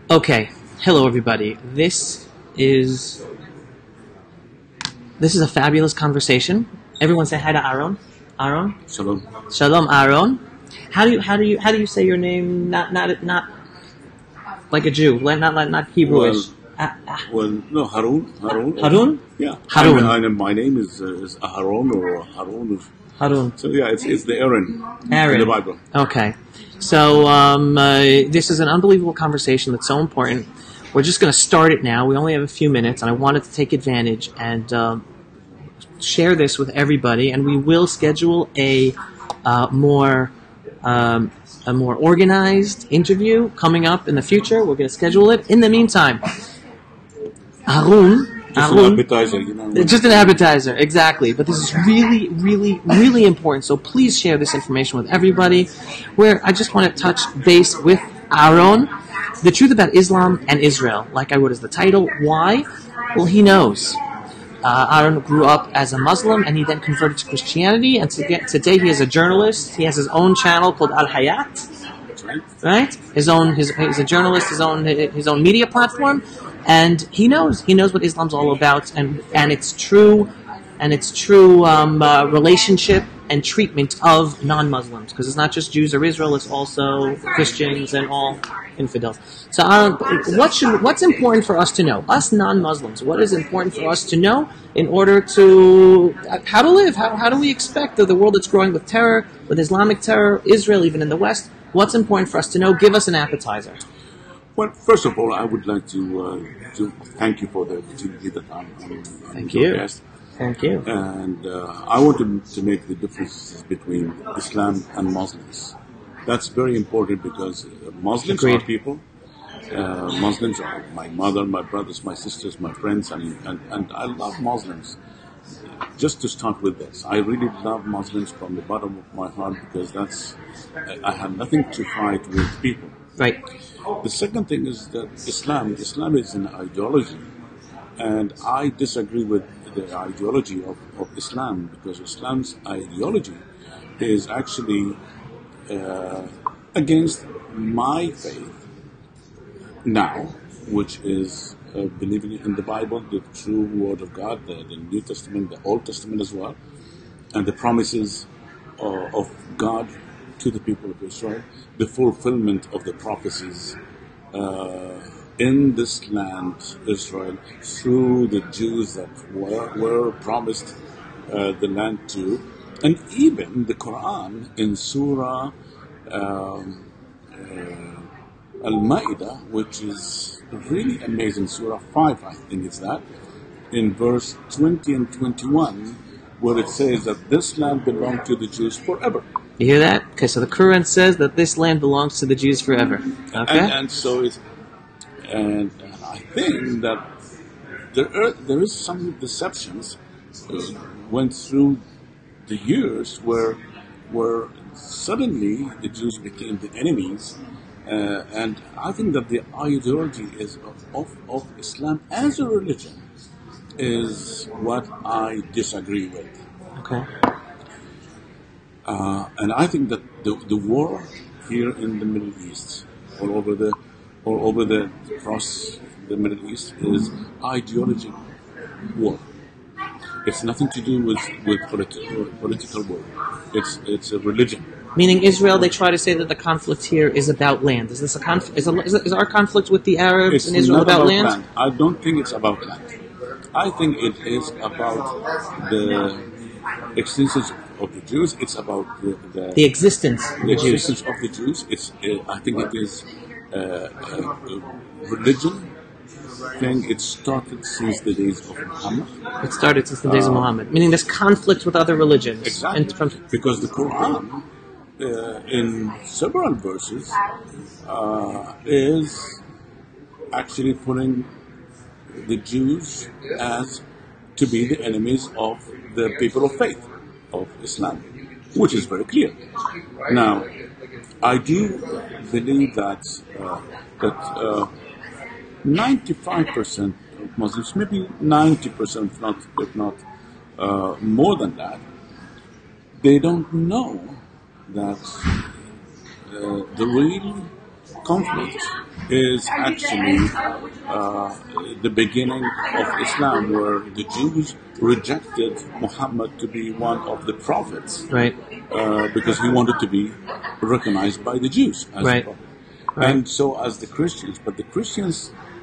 Okay, hello everybody. This is a fabulous conversation. Everyone say hi to Aaron. Aaron. Shalom. Shalom, Aaron. How do you say your name? Not like a Jew, not Hebrewish. No, Harun. Harun. Yeah, Harun. My name is Aharon or Harun. Harun. So yeah, it's the Aaron Aaron in the Bible. Okay. So this is an unbelievable conversation that's so important. We're just going to start it now. We only have a few minutes, and I wanted to take advantage and share this with everybody. And we will schedule a more organized interview coming up in the future. We're going to schedule it. In the meantime, Harun. Just an appetizer, you know. Just an appetizer, exactly. But this is really, really, really important. So please share this information with everybody. Where I just want to touch base with Aaron, the truth about Islam and Israel. Like I wrote as the title. Why? Well, he knows. Aaron grew up as a Muslim, and he then converted to Christianity. And today he is a journalist. He has his own channel called Al Hayat. Right? He's a journalist. His own media platform. And he knows what Islam's all about, and its true relationship and treatment of non-Muslims, because it's not just Jews or Israel; it's also Christians and all infidels. So, what's important for us to know? Us non-Muslims, what is important for us to know in order to how to live? How do we expect the world that's growing with terror, with Islamic terror, Israel, even in the West? What's important for us to know? Give us an appetizer. Well, first of all, I would like to thank you for the opportunity that I'm Thank you. Guest. Thank you. And I wanted to make the differences between Islam and Muslims. That's very important because Muslims Agreed. are people. Muslims are my mother, my brothers, my sisters, my friends, and I love Muslims. Just to start with this, I really love Muslims from the bottom of my heart because I have nothing to fight with people. Right. The second thing is that Islam is an ideology, and I disagree with the ideology of Islam because Islam's ideology is actually against my faith now, which is believing in the Bible, the true Word of God, the New Testament, the Old Testament as well, and the promises of God to the people of Israel, the fulfillment of the prophecies in this land, Israel, through the Jews that were promised the land to, and even the Quran in Surah Al-Ma'idah, which is really amazing, Surah 5, I think it's that, in verse 20 and 21, where it says that this land belonged to the Jews forever. You hear that? Okay, so the Quran says that this land belongs to the Jews forever. Okay? And I think that there is some deceptions went through the years where suddenly the Jews became the enemies, and I think that the ideology is of Islam as a religion is what I disagree with. Okay. And I think that the war here in the Middle East, all over across the Middle East, is ideology war. It's nothing to do with political war. It's a religion. Meaning Israel, they try to say that the conflict here is about land. Is this a conflict? Is our conflict with the Arabs in Israel about land? I don't think it's about land. I think it is about the existence of the Jews. It's about the existence of the Jews. Existence of the Jews. I think it is a religion thing. It started since the days of Muhammad. It started since the days of Muhammad. Meaning there's conflict with other religions. Exactly. Because the Quran, in several verses, is actually putting the Jews as to be the enemies of the people of faith, of Islam, which is very clear. Now, I do believe that 95% of Muslims, maybe 90%, if not more than that, they don't know that the real conflict is actually the beginning of Islam, where the Jews rejected Muhammad to be one of the prophets, Right. Because he wanted to be recognized by the Jews as Right. a prophet. And so as the Christians. But the Christians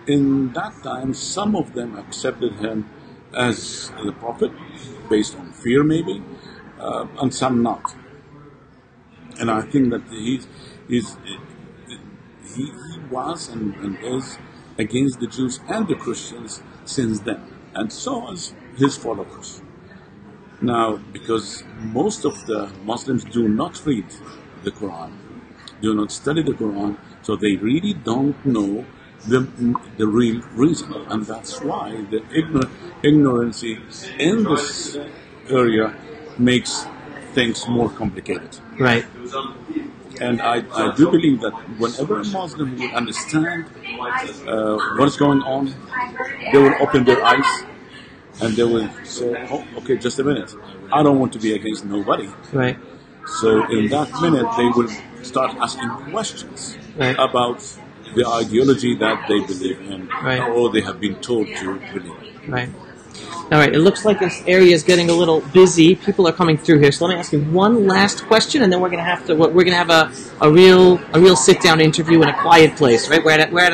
in that time, some of them accepted him as the prophet based on fear maybe, and some not. And I think that he was and is against the Jews and the Christians since then, and so is his followers. Now, because most of the Muslims do not read the Quran, do not study the Quran, so they really don't know the real reason, and that's why the ignorance in this area makes things more complicated. Right. And I do believe that whenever a Muslim will understand what is going on, they will open their eyes and they will say, oh, okay, just a minute. I don't want to be against nobody. Right. So in that minute, they will start asking questions Right. about the ideology that they believe in, Right. or they have been told to believe. Right. All right. It looks like this area is getting a little busy. People are coming through here. So let me ask you one last question, and then we're going to have a real sit down interview in a quiet place. Right. We're at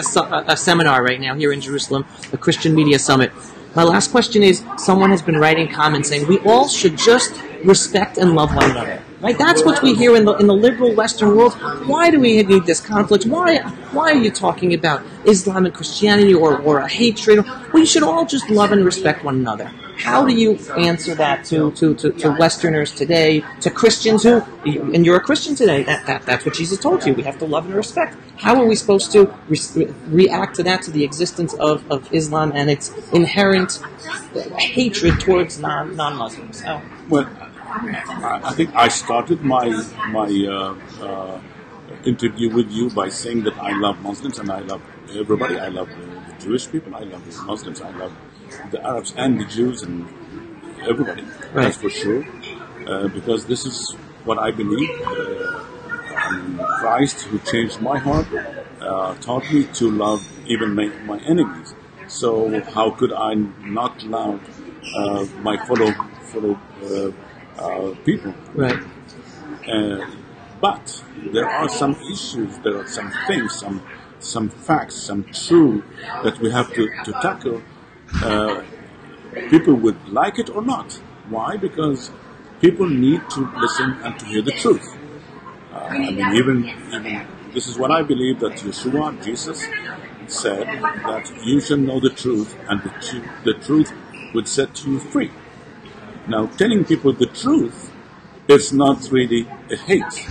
a seminar right now here in Jerusalem, the Christian Media Summit. My last question is: someone has been writing comments saying we all should just respect and love one another. Right? That's what we hear in the liberal Western world. Why do we need this conflict? Why are you talking about Islam and Christianity or a hatred? We should all just love and respect one another. How do you answer that to Westerners today, to Christians who, and you're a Christian today, that's what Jesus told you, we have to love and respect. How are we supposed to react to that, to the existence of Islam and its inherent hatred towards non-Muslims? How? Well, I think I started my interview with you by saying that I love Muslims and I love everybody. I love the Jewish people, I love the Muslims, I love the Arabs and the Jews and everybody. Right. That's for sure. Because this is what I believe. Christ, who changed my heart, taught me to love even my enemies. So how could I not love my fellow people? Right. But there are some issues, there are some things, some facts, some truth that we have to tackle. People would like it or not. Why? Because people need to listen and to hear the truth. Even this is what I believe, that Yeshua, Jesus, said that you shall know the truth, and the truth would set you free. Now, telling people the truth is not really a hate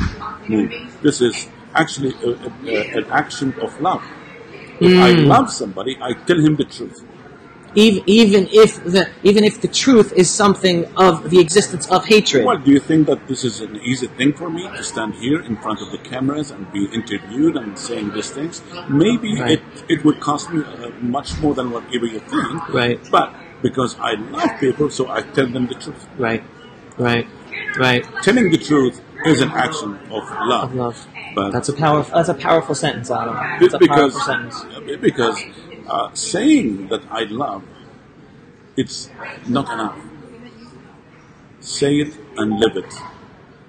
move. This is actually an action of love. If I love somebody, I tell him the truth. Even if the truth is something of the existence of hatred. Well, do you think that this is an easy thing for me to stand here in front of the cameras and be interviewed and saying these things? Maybe Right. it would cost me much more than whatever you think. Right. But because I love people, so I tell them the truth. Right. Telling the truth is an action of love. Of love. But That's a powerful sentence, Adam. That's a powerful sentence. Because saying that I love, it's not enough. Say it and live it.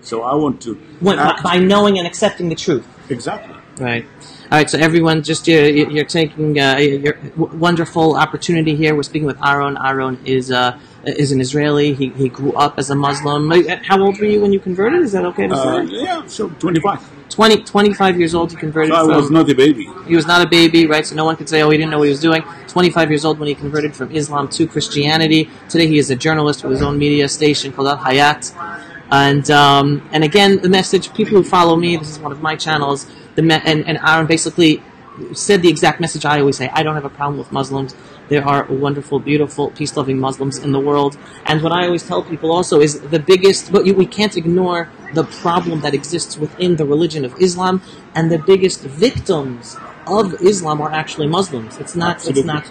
So I want to act. By knowing and accepting the truth. Exactly. Right. All right. So everyone, just you're taking your wonderful opportunity here. We're speaking with Aaron. Aaron is an Israeli. He grew up as a Muslim. How old were you when you converted? Is that okay to say? Yeah, sure. 25. 25 years old. He converted. So I was not a baby. He was not a baby, right? So no one could say, "Oh, he didn't know what he was doing." 25 years old when he converted from Islam to Christianity. Today he is a journalist with his own media station called Al Hayat. And again, the message, people who follow me, this is one of my channels, and Aaron basically said the exact message I always say: I don't have a problem with Muslims. There are wonderful, beautiful, peace-loving Muslims in the world. And what I always tell people also is the biggest, but we can't ignore the problem that exists within the religion of Islam, and the biggest victims of Islam are actually Muslims. It's not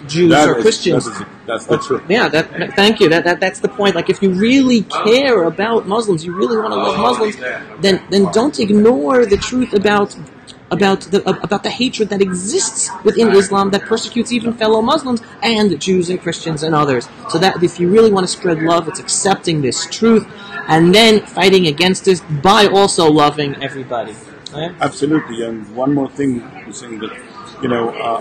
Jews or Christians. That's the truth. Yeah, thank you. That's the point. Like, if you really care about Muslims, you really want to love Muslims, then don't ignore the truth about about the hatred that exists within Islam that persecutes even fellow Muslims and Jews and Christians and others. So that if you really want to spread love, it's accepting this truth and then fighting against it by also loving everybody. Right? Absolutely. And one more thing, saying that,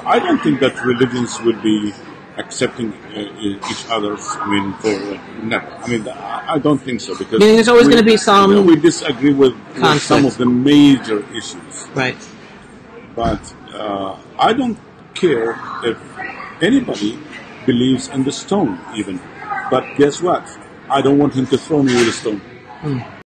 I don't think that religions would be accepting each other's, for never. I don't think so, because there's always going to be some we disagree with some of the major issues. Right. But I don't care if anybody believes in the stone, even. But guess what? I don't want him to throw me with a stone.